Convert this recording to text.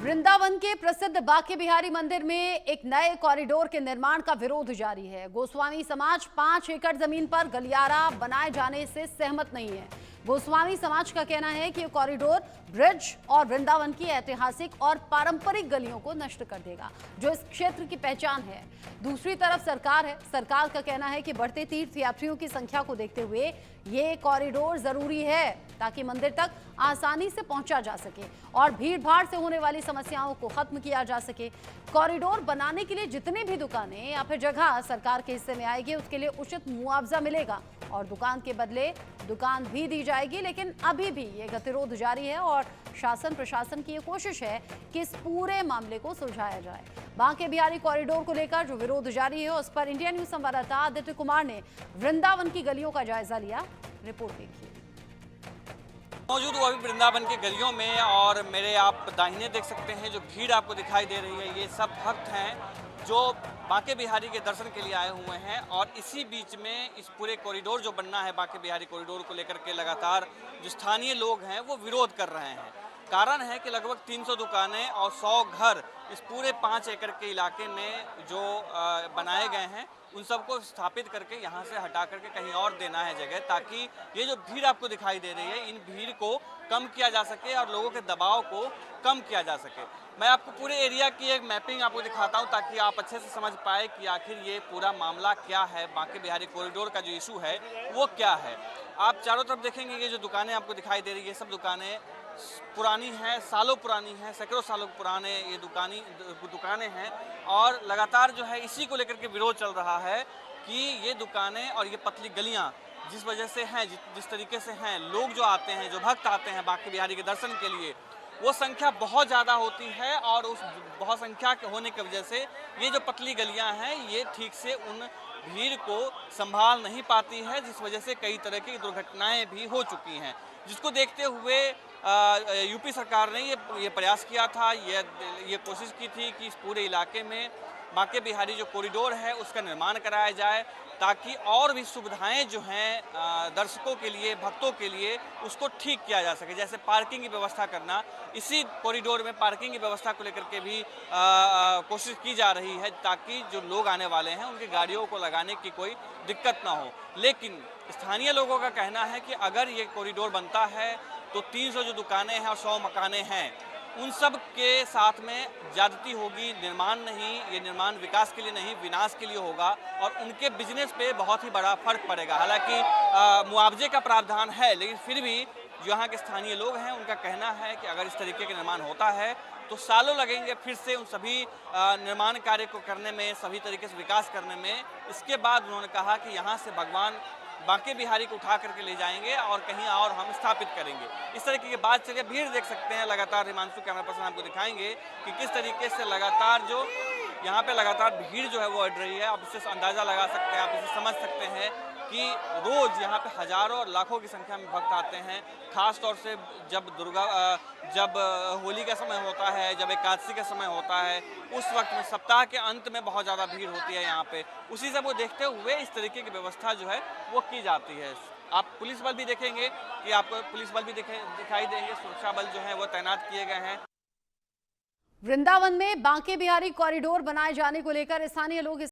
वृंदावन के प्रसिद्ध बांके बिहारी मंदिर में एक नए कॉरिडोर के निर्माण का विरोध जारी है। गोस्वामी समाज 5 एकड़ जमीन पर गलियारा बनाए जाने से सहमत नहीं है। गोस्वामी समाज का कहना है कि यह कॉरिडोर ब्रिज और वृंदावन की ऐतिहासिक और पारंपरिक गलियों को नष्ट कर देगा, जो इस क्षेत्र की पहचान है। दूसरी तरफ सरकार का कहना है कि बढ़ते तीर्थ यात्रियों की संख्या को देखते हुए ये कॉरिडोर जरूरी है ताकि मंदिर तक आसानी से पहुंचा जा सके और भीड़-भाड़ से होने वाली समस्याओं को खत्म किया जा सके। कॉरिडोर बनाने के लिए जितनी भी दुकानें या फिर जगह सरकार के हिस्से में आएगी, उसके लिए उचित मुआवजा मिलेगा और दुकान के बदले दुकान भी दी जाएगी। लेकिन अभी भी ये गतिरोध जारी है और शासन प्रशासन की ये कोशिश है कि इस पूरे मामले को सुलझाया जाए। बांके बिहारी कॉरिडोर को लेकर जो विरोध जारी है, उस पर इंडिया न्यूज संवाददाता आदित्य कुमार ने वृंदावन की गलियों का जायजा लिया। रिपोर्ट देखिए। मौजूद हुआ अभी वृंदावन के गलियों में और मेरे आप दाहिने देख सकते हैं जो भीड़ आपको दिखाई दे रही है, ये सब भक्त हैं जो बांके बिहारी के दर्शन के लिए आए हुए हैं। और इसी बीच में इस पूरे कॉरिडोर जो बनना है, बांके बिहारी कॉरिडोर को लेकर के लगातार जो स्थानीय लोग हैं वो विरोध कर रहे हैं। कारण है कि लगभग 300 दुकानें और 100 घर इस पूरे 5 एकड़ के इलाके में जो बनाए गए हैं, उन सबको स्थापित करके यहाँ से हटा करके कहीं और देना है जगह, ताकि ये जो भीड़ आपको दिखाई दे रही है, इन भीड़ को कम किया जा सके और लोगों के दबाव को कम किया जा सके। मैं आपको पूरे एरिया की एक मैपिंग आपको दिखाता हूँ ताकि आप अच्छे से समझ पाए कि आखिर ये पूरा मामला क्या है, बांके बिहारी कॉरिडोर का जो इशू है वो क्या है। आप चारों तरफ देखेंगे ये जो दुकानें आपको दिखाई दे रही है, सब दुकानें पुरानी हैं, सालों पुरानी हैं, सैकड़ों सालों पुराने ये दुकानें हैं और लगातार जो है इसी को लेकर के विरोध चल रहा है कि ये दुकानें और ये पतली गलियां जिस वजह से हैं, जिस तरीके से हैं, लोग जो आते हैं, जो भक्त आते हैं बांके बिहारी के दर्शन के लिए, वो संख्या बहुत ज़्यादा होती है और उस बहुत संख्या के होने की वजह से ये जो पतली गलियां हैं ये ठीक से उन भीड़ को संभाल नहीं पाती है, जिस वजह से कई तरह की दुर्घटनाएं भी हो चुकी हैं। जिसको देखते हुए यूपी सरकार ने ये प्रयास किया था, ये कोशिश की थी कि इस पूरे इलाके में बांके बिहारी जो कॉरिडोर है उसका निर्माण कराया जाए, ताकि और भी सुविधाएं जो हैं दर्शकों के लिए, भक्तों के लिए, उसको ठीक किया जा सके। जैसे पार्किंग की व्यवस्था करना, इसी कॉरिडोर में पार्किंग की व्यवस्था को लेकर के भी कोशिश की जा रही है ताकि जो लोग आने वाले हैं उनकी गाड़ियों को लगाने की कोई दिक्कत ना हो। लेकिन स्थानीय लोगों का कहना है कि अगर ये कॉरिडोर बनता है तो 300 जो दुकानें हैं और 100 मकानें हैं, उन सब के साथ में ज्यादती होगी। निर्माण नहीं, ये निर्माण विकास के लिए नहीं, विनाश के लिए होगा और उनके बिजनेस पे बहुत ही बड़ा फर्क पड़ेगा। हालांकि मुआवजे का प्रावधान है, लेकिन फिर भी जो यहाँ के स्थानीय लोग हैं उनका कहना है कि अगर इस तरीके के निर्माण होता है तो सालों लगेंगे फिर से उन सभी निर्माण कार्य को करने में, सभी तरीके से विकास करने में। इसके बाद उन्होंने कहा कि यहाँ से भगवान बांके बिहारी को उठा करके ले जाएंगे और कहीं और हम स्थापित करेंगे। इस तरीके की बात चलिए, भीड़ देख सकते हैं लगातार। हिमांशु कैमरा पर्सन आपको दिखाएंगे कि किस तरीके से लगातार जो यहाँ पे लगातार भीड़ जो है वो बढ़ रही है। आप इससे अंदाज़ा लगा सकते हैं, आप इसे समझ सकते हैं कि रोज़ यहाँ पे हज़ारों और लाखों की संख्या में भक्त आते हैं। ख़ास तौर से जब होली का समय होता है, जब एकादशी का समय होता है, उस वक्त में सप्ताह के अंत में बहुत ज़्यादा भीड़ होती है यहाँ पे। उसी से वो देखते हुए इस तरीके की व्यवस्था जो है वो की जाती है। आप पुलिस बल भी देखेंगे कि आपको पुलिस बल भी दिखाई देंगे, सुरक्षा बल जो है वो तैनात किए गए हैं। वृंदावन में बांके बिहारी कॉरिडोर बनाए जाने को लेकर स्थानीय लोग